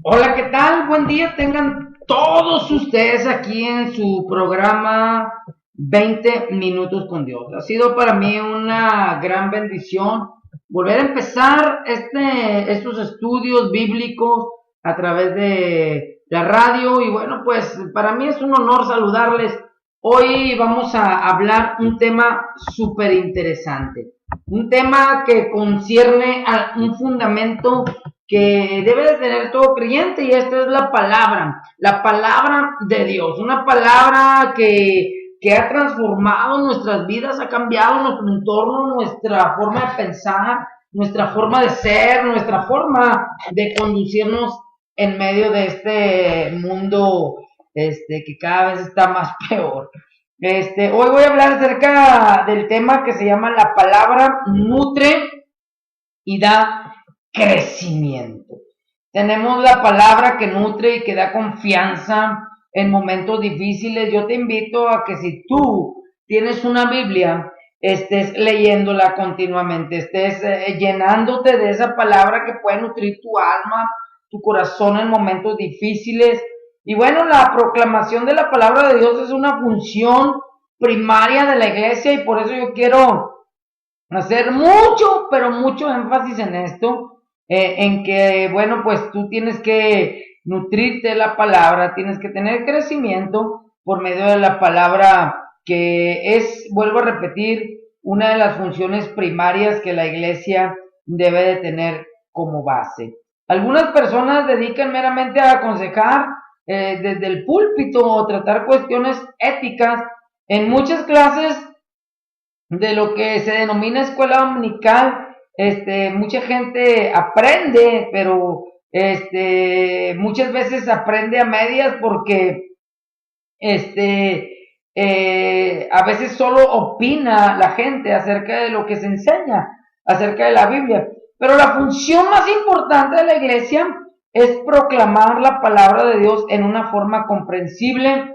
Hola, ¿qué tal? Buen día tengan todos ustedes aquí en su programa 20 minutos con Dios. Ha sido para mí una gran bendición volver a empezar estos estudios bíblicos a través de la radio y bueno, pues para mí es un honor saludarles. Hoy vamos a hablar un tema súper interesante, un tema que concierne a un fundamento que debe de tener todo creyente, y esta es la palabra de Dios, una palabra que ha transformado nuestras vidas, ha cambiado nuestro entorno, nuestra forma de pensar, nuestra forma de ser, nuestra forma de conducirnos en medio de este mundo que cada vez está más peor. Hoy voy a hablar acerca del tema que se llama la palabra nutre y da crecimiento. Tenemos la palabra que nutre y que da confianza en momentos difíciles. Yo te invito a que si tú tienes una Biblia, estés leyéndola continuamente, estés llenándote de esa palabra que puede nutrir tu alma, tu corazón en momentos difíciles. Y bueno, la proclamación de la palabra de Dios es una función primaria de la iglesia, y por eso yo quiero hacer mucho, pero mucho énfasis en esto, en que, bueno, pues tú tienes que nutrirte de la palabra, tienes que tener crecimiento por medio de la palabra, que es, vuelvo a repetir, una de las funciones primarias que la iglesia debe de tener como base. Algunas personas dedican meramente a aconsejar desde el púlpito o tratar cuestiones éticas. En muchas clases de lo que se denomina escuela dominical, mucha gente aprende, pero muchas veces aprende a medias porque a veces solo opina la gente acerca de lo que se enseña, acerca de la Biblia. Pero la función más importante de la iglesia es proclamar la palabra de Dios en una forma comprensible,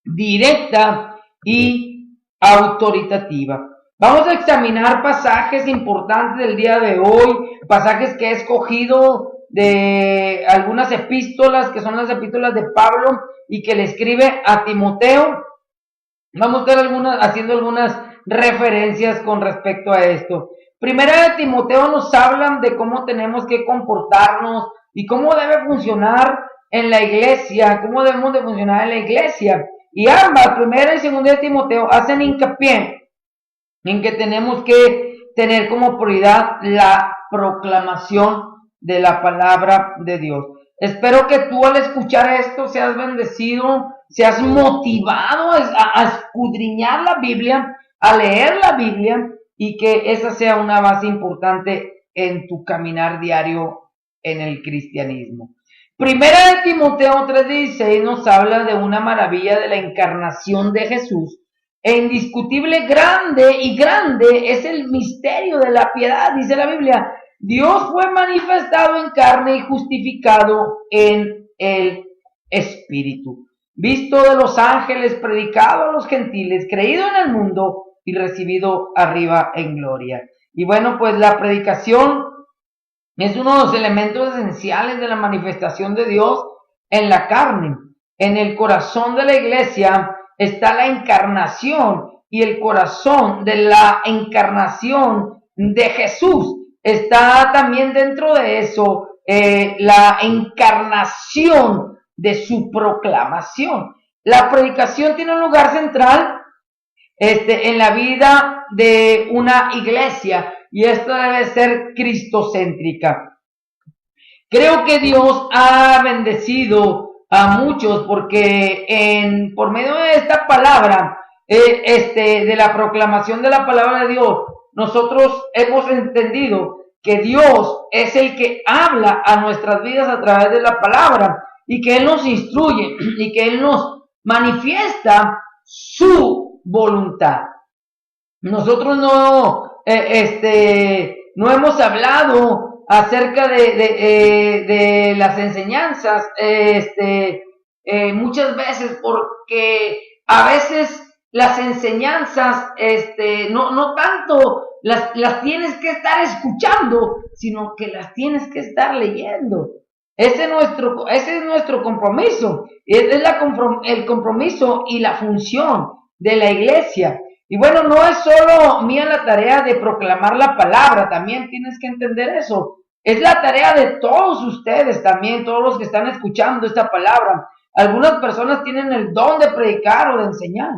directa y autoritativa. Vamos a examinar pasajes importantes del día de hoy, pasajes que he escogido de algunas epístolas, que son las epístolas de Pablo y que le escribe a Timoteo. Vamos a estar haciendo algunas referencias con respecto a esto. Primera de Timoteo nos hablan de cómo tenemos que comportarnos y cómo debe funcionar en la iglesia, cómo debemos de funcionar en la iglesia. Y ambas, primera y segunda de Timoteo, hacen hincapié en que tenemos que tener como prioridad la proclamación de la palabra de Dios. Espero que tú al escuchar esto seas bendecido, seas motivado a escudriñar la Biblia, a leer la Biblia, y que esa sea una base importante en tu caminar diario en el cristianismo. Primera de Timoteo 3:16 nos habla de una maravilla de la encarnación de Jesús. E indiscutible grande es el misterio de la piedad, dice la Biblia. Dios fue manifestado en carne y justificado en el Espíritu, visto de los ángeles, predicado a los gentiles, creído en el mundo y recibido arriba en gloria. Y bueno, pues la predicación es uno de los elementos esenciales de la manifestación de Dios en la carne. En el corazón de la iglesia está la encarnación, y el corazón de la encarnación de Jesús está también dentro de eso, la encarnación de su proclamación. La predicación tiene un lugar central en la vida de una iglesia, y esto debe ser cristocéntrica. Creo que Dios ha bendecido a muchos porque por medio de esta palabra, de la proclamación de la palabra de Dios, nosotros hemos entendido que Dios es el que habla a nuestras vidas a través de la palabra, y que Él nos instruye y que Él nos manifiesta su voluntad. Nosotros no hemos hablado acerca de las enseñanzas muchas veces, porque a veces las enseñanzas no tanto las tienes que estar escuchando, sino que las tienes que estar leyendo. Ese es nuestro compromiso. Es el compromiso y la función de la iglesia. Y bueno, no es solo mía la tarea de proclamar la palabra, también tienes que entender eso. Es la tarea de todos ustedes también, todos los que están escuchando esta palabra. Algunas personas tienen el don de predicar o de enseñar,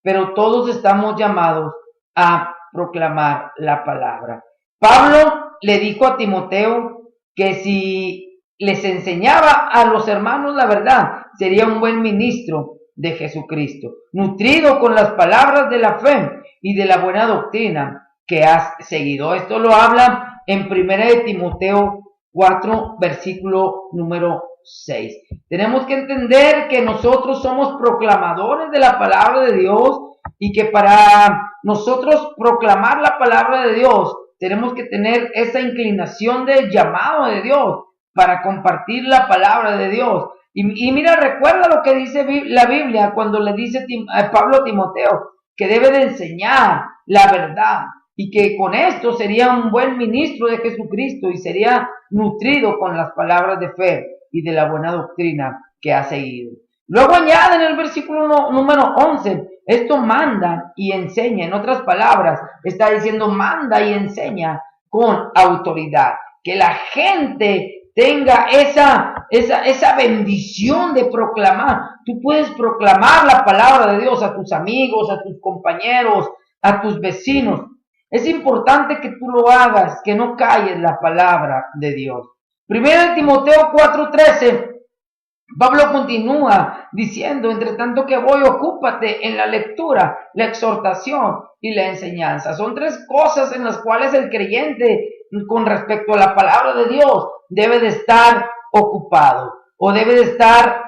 pero todos estamos llamados a proclamar la palabra. Pablo le dijo a Timoteo que si les enseñaba a los hermanos la verdad, sería un buen ministro de Jesucristo, nutrido con las palabras de la fe y de la buena doctrina que has seguido. Esto lo habla en 1 de Timoteo 4, versículo número 6. Tenemos que entender que nosotros somos proclamadores de la palabra de Dios y que para nosotros proclamar la palabra de Dios tenemos que tener esa inclinación del llamado de Dios para compartir la palabra de Dios. Y mira, recuerda lo que dice la Biblia cuando le dice a Pablo a Timoteo, que debe de enseñar la verdad y que con esto sería un buen ministro de Jesucristo y sería nutrido con las palabras de fe y de la buena doctrina que ha seguido. Luego añade en el versículo número 11, esto manda y enseña. En otras palabras, está diciendo manda y enseña con autoridad. Que la gente tenga esa bendición de proclamar. Tú puedes proclamar la palabra de Dios a tus amigos, a tus compañeros, a tus vecinos. Es importante que tú lo hagas, que no calles la palabra de Dios. 1 Timoteo 4:13, Pablo continúa diciendo, entre tanto que voy, ocúpate en la lectura, la exhortación y la enseñanza. Son tres cosas en las cuales el creyente, con respecto a la palabra de Dios, debe de estar ocupado o debe de estar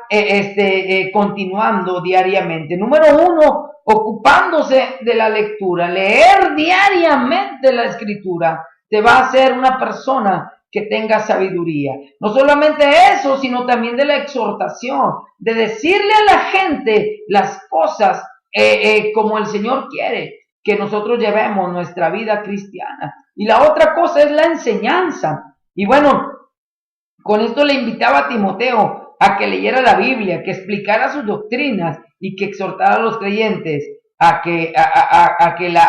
continuando diariamente. Número 1, ocupándose de la lectura. Leer diariamente la escritura te va a hacer una persona que tenga sabiduría. No solamente eso, sino también de la exhortación, de decirle a la gente las cosas como el Señor quiere que nosotros llevemos nuestra vida cristiana. Y la otra cosa es la enseñanza. Y bueno, con esto le invitaba a Timoteo a que leyera la Biblia, que explicara sus doctrinas y que exhortara a los creyentes a que la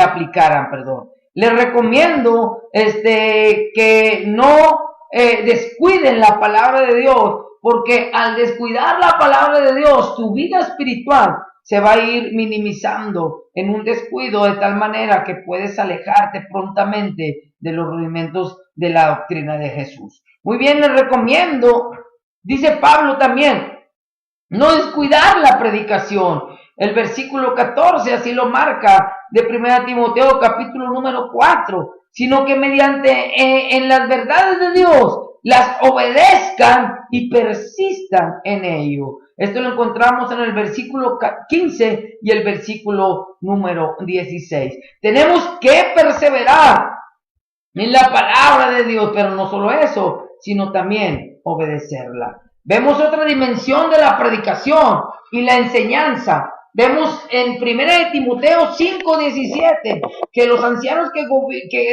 aplicaran, perdón. Les recomiendo que no descuiden la palabra de Dios, porque al descuidar la palabra de Dios, tu vida espiritual se va a ir minimizando en un descuido de tal manera que puedes alejarte prontamente de los rudimentos de la doctrina de Jesús. Muy bien, les recomiendo, dice Pablo también, no descuidar la predicación. El versículo 14 así lo marca de 1 Timoteo capítulo número 4, sino que mediante en las verdades de Dios las obedezcan y persistan en ello. Esto lo encontramos en el versículo 15 y el versículo número 16. Tenemos que perseverar en la palabra de Dios, pero no solo eso, sino también obedecerla. Vemos otra dimensión de la predicación y la enseñanza. Vemos en 1 Timoteo 5:17 que los ancianos que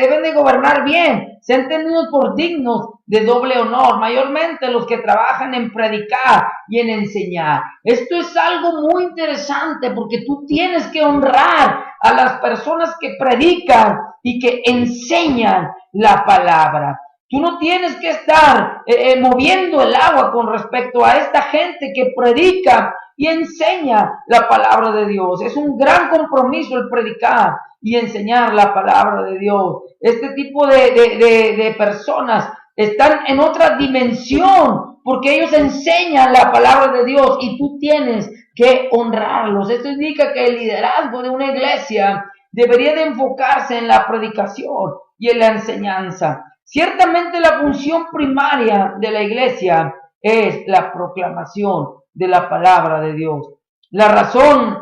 deben de gobernar bien sean tenidos por dignos de doble honor, mayormente los que trabajan en predicar y en enseñar. Esto es algo muy interesante porque tú tienes que honrar a las personas que predican y que enseñan la palabra. Tú no tienes que estar moviendo el agua con respecto a esta gente que predica y enseña la palabra de Dios. Es un gran compromiso el predicar y enseñar la palabra de Dios. Este tipo de personas están en otra dimensión porque ellos enseñan la palabra de Dios y tú tienes que honrarlos. Esto indica que el liderazgo de una iglesia debería de enfocarse en la predicación y en la enseñanza. Ciertamente la función primaria de la iglesia es la proclamación de la palabra de Dios. La razón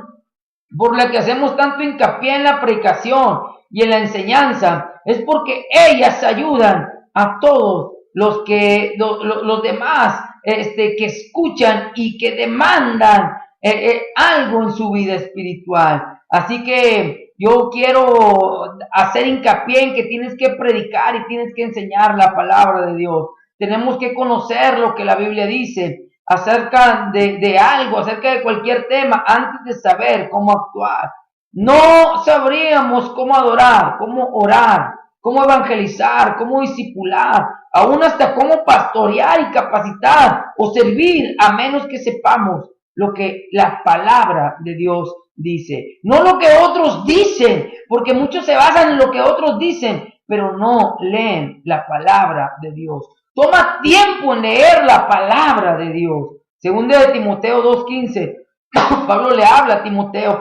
por la que hacemos tanto hincapié en la predicación y en la enseñanza es porque ellas ayudan a todos los demás que escuchan y que demandan algo en su vida espiritual. Así que yo quiero hacer hincapié en que tienes que predicar y tienes que enseñar la palabra de Dios. Tenemos que conocer lo que la Biblia dice acerca de algo, acerca de cualquier tema, antes de saber cómo actuar. No sabríamos cómo adorar, cómo orar, cómo evangelizar, cómo discipular, aún hasta cómo pastorear y capacitar o servir, a menos que sepamos lo que la palabra de Dios dice. No lo que otros dicen, porque muchos se basan en lo que otros dicen, pero no leen la palabra de Dios. Toma tiempo en leer la palabra de Dios. Segunda de Timoteo 2:15, Pablo le habla a Timoteo,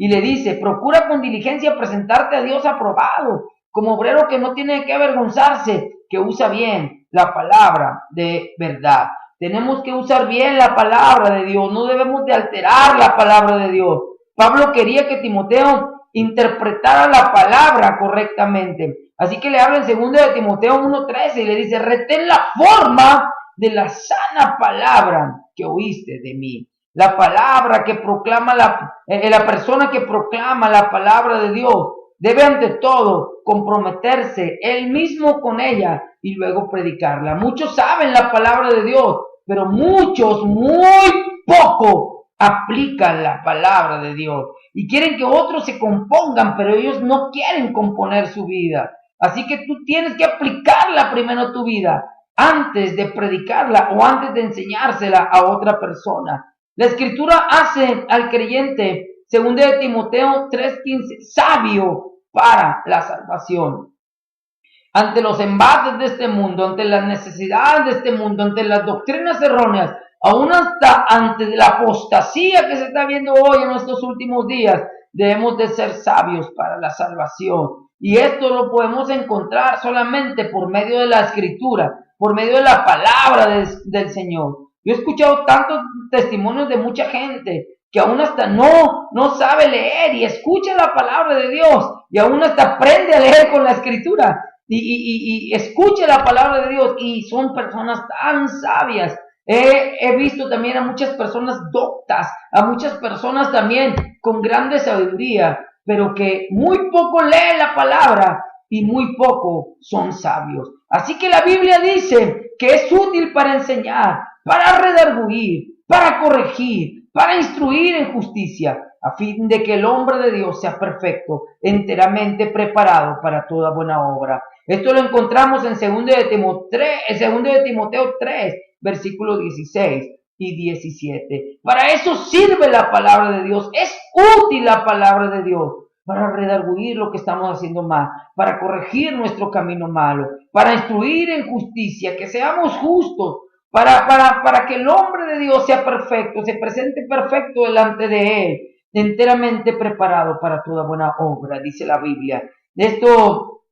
y le dice, procura con diligencia presentarte a Dios aprobado, como obrero que no tiene que avergonzarse, que usa bien la palabra de verdad. Tenemos que usar bien la palabra de Dios, no debemos de alterar la palabra de Dios. Pablo quería que Timoteo interpretara la palabra correctamente. Así que le habla en 2 de Timoteo 1:13 y le dice, retén la forma de la sana palabra que oíste de mí. La palabra que proclama la persona que proclama la palabra de Dios debe ante todo comprometerse él mismo con ella y luego predicarla. Muchos saben la palabra de Dios, pero muchos, muy poco, aplican la palabra de Dios y quieren que otros se compongan, pero ellos no quieren componer su vida. Así que tú tienes que aplicarla primero a tu vida antes de predicarla o antes de enseñársela a otra persona. La Escritura hace al creyente, 2 de Timoteo 3:15, sabio para la salvación. Ante los embates de este mundo, ante las necesidades de este mundo, ante las doctrinas erróneas, aún hasta ante la apostasía que se está viendo hoy en estos últimos días, debemos de ser sabios para la salvación. Y esto lo podemos encontrar solamente por medio de la Escritura, por medio de la palabra del Señor. Yo he escuchado tantos testimonios de mucha gente que aún hasta no sabe leer y escucha la palabra de Dios y aún hasta aprende a leer con la Escritura y escucha la palabra de Dios y son personas tan sabias. He visto también a muchas personas doctas, a muchas personas también con grande sabiduría, pero que muy poco leen la palabra y muy poco son sabios. Así que la Biblia dice que es útil para enseñar, para redarguir, para corregir, para instruir en justicia, a fin de que el hombre de Dios sea perfecto, enteramente preparado para toda buena obra. Esto lo encontramos en 2 de Timoteo 3, versículos 16 y 17. Para eso sirve la palabra de Dios, es útil la palabra de Dios, para redarguir lo que estamos haciendo mal, para corregir nuestro camino malo, para instruir en justicia, que seamos justos, para que el hombre de Dios sea perfecto, se presente perfecto delante de Él, enteramente preparado para toda buena obra, dice la Biblia. Esto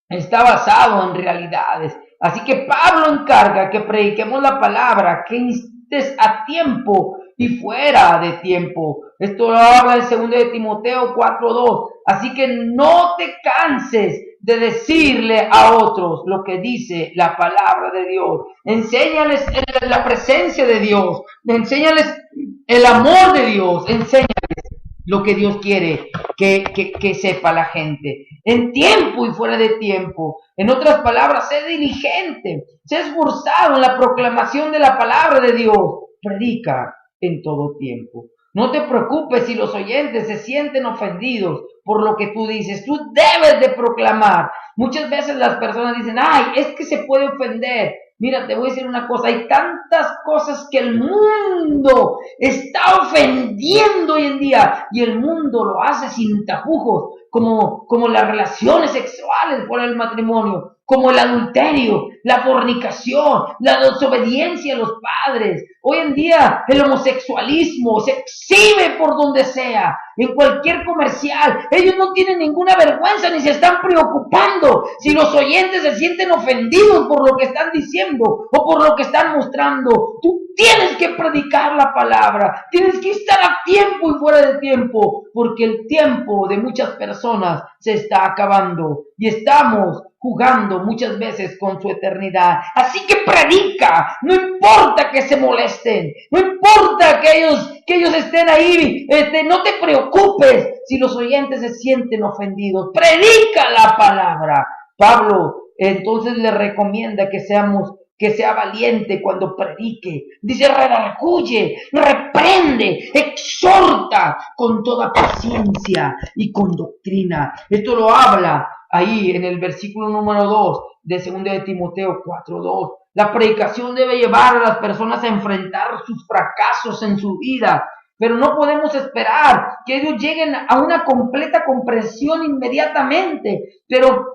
está basado en realidades. Así que Pablo encarga que prediquemos la palabra, que instes a tiempo y fuera de tiempo. Esto lo habla en 2 de Timoteo 4:2. Así que no te canses de decirle a otros lo que dice la palabra de Dios. Enséñales la presencia de Dios, enséñales el amor de Dios, enséñales lo que Dios quiere que sepa la gente, en tiempo y fuera de tiempo. En otras palabras, sé diligente, sé esforzado en la proclamación de la palabra de Dios. Predica en todo tiempo. No te preocupes si los oyentes se sienten ofendidos por lo que tú dices. Tú debes de proclamar. Muchas veces las personas dicen, ay, es que se puede ofender. Mira, te voy a decir una cosa, hay tantas cosas que el mundo está ofendiendo hoy en día y el mundo lo hace sin tapujos, como las relaciones sexuales fuera del matrimonio, como el adulterio, la fornicación, la desobediencia a los padres. Hoy en día el homosexualismo se exhibe por donde sea, en cualquier comercial. Ellos no tienen ninguna vergüenza ni se están preocupando si los oyentes se sienten ofendidos por lo que están diciendo o por lo que están mostrando. Tú tienes que predicar la palabra, tienes que estar a tiempo y fuera de tiempo, porque el tiempo de muchas personas se está acabando y estamos jugando muchas veces con su eternidad. Así que predica, no importa que se molesten, no importa que ellos estén ahí, no te preocupes, si los oyentes se sienten ofendidos? Predica la palabra. Pablo entonces le recomienda que sea valiente cuando predique. Dice, redarguye, reprende, exhorta con toda paciencia y con doctrina. Esto lo habla ahí en el versículo número 2 de 2 de Timoteo 4:2. La predicación debe llevar a las personas a enfrentar sus fracasos en su vida, pero no podemos esperar que ellos lleguen a una completa comprensión inmediatamente. Pero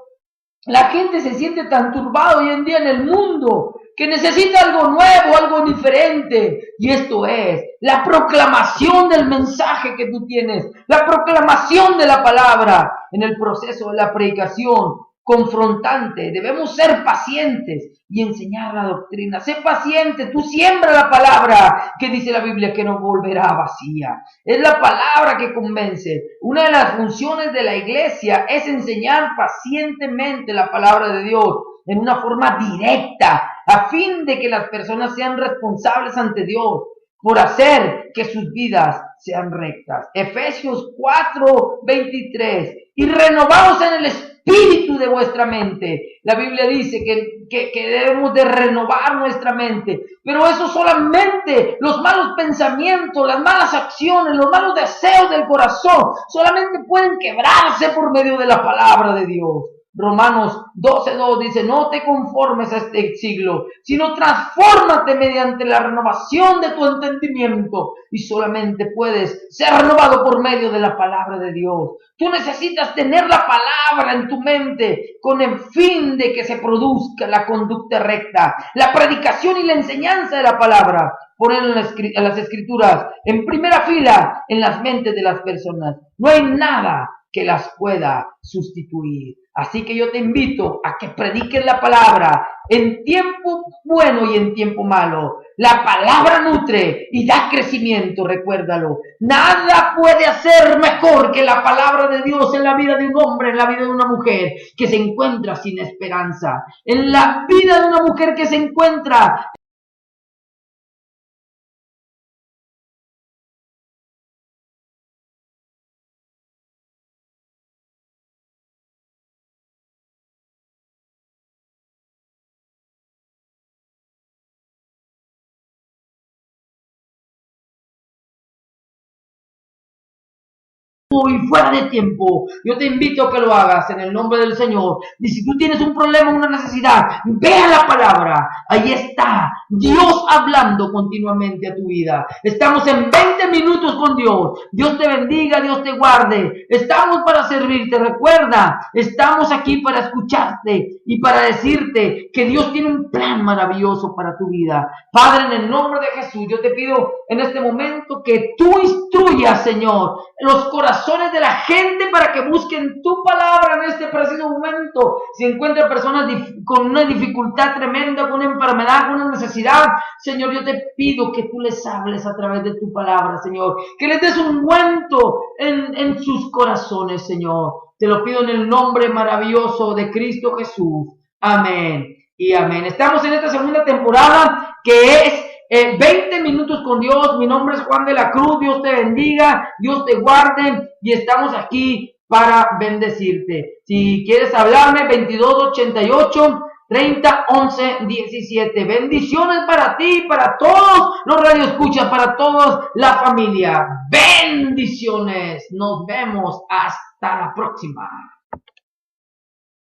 la gente se siente tan turbada hoy en día en el mundo que necesita algo nuevo, algo diferente. Y esto es la proclamación del mensaje que tú tienes, la proclamación de la palabra. En el proceso de la predicación confrontante debemos ser pacientes y enseñar la doctrina. Sé paciente, tú siembra la palabra, que dice la Biblia que no volverá vacía. Es la palabra que convence. Una de las funciones de la iglesia es enseñar pacientemente la palabra de Dios en una forma directa, a fin de que las personas sean responsables ante Dios por hacer que sus vidas sean rectas. Efesios 4:23. Y renovados en el espíritu de vuestra mente. La Biblia dice que debemos de renovar nuestra mente. Pero eso solamente, los malos pensamientos, las malas acciones, los malos deseos del corazón, solamente pueden quebrarse por medio de la palabra de Dios. Romanos 12:2 dice, no te conformes a este siglo, sino transfórmate mediante la renovación de tu entendimiento, y solamente puedes ser renovado por medio de la palabra de Dios. Tú necesitas tener la palabra en tu mente con el fin de que se produzca la conducta recta, la predicación y la enseñanza de la palabra. Poner en las escrituras en primera fila en las mentes de las personas. No hay nada que las pueda sustituir. Así que yo te invito a que prediques la palabra en tiempo bueno y en tiempo malo. La palabra nutre y da crecimiento, recuérdalo. Nada puede hacer mejor que la palabra de Dios en la vida de un hombre, en la vida de una mujer que se encuentra sin esperanza, en la vida de una mujer que se encuentra y fuera de tiempo. Yo te invito a que lo hagas en el nombre del Señor. Y si tú tienes un problema, una necesidad, ve a la palabra. Ahí está Dios hablando continuamente a tu vida. Estamos en 20 minutos con Dios. Dios te bendiga, Dios te guarde. Estamos para servirte. Recuerda, estamos aquí para escucharte y para decirte que Dios tiene un plan maravilloso para tu vida. Padre, en el nombre de Jesús, yo te pido en este momento que tú instruyas, Señor, los corazones de la gente para que busquen tu palabra en este preciso momento. Si encuentran personas con una dificultad tremenda, con una enfermedad, con una necesidad, Señor, yo te pido que tú les hables a través de tu palabra, Señor, que les des un ungüento en sus corazones, Señor. Te lo pido en el nombre maravilloso de Cristo Jesús. Amén y amén. Estamos en esta segunda temporada que es 20 minutos con Dios. Mi nombre es Juan de la Cruz. Dios te bendiga, Dios te guarde, y estamos aquí para bendecirte. Si quieres hablarme, 2288 30 11 17. Bendiciones para ti, para todos los radioescuchas, para toda la familia. Bendiciones. Nos vemos hasta la próxima.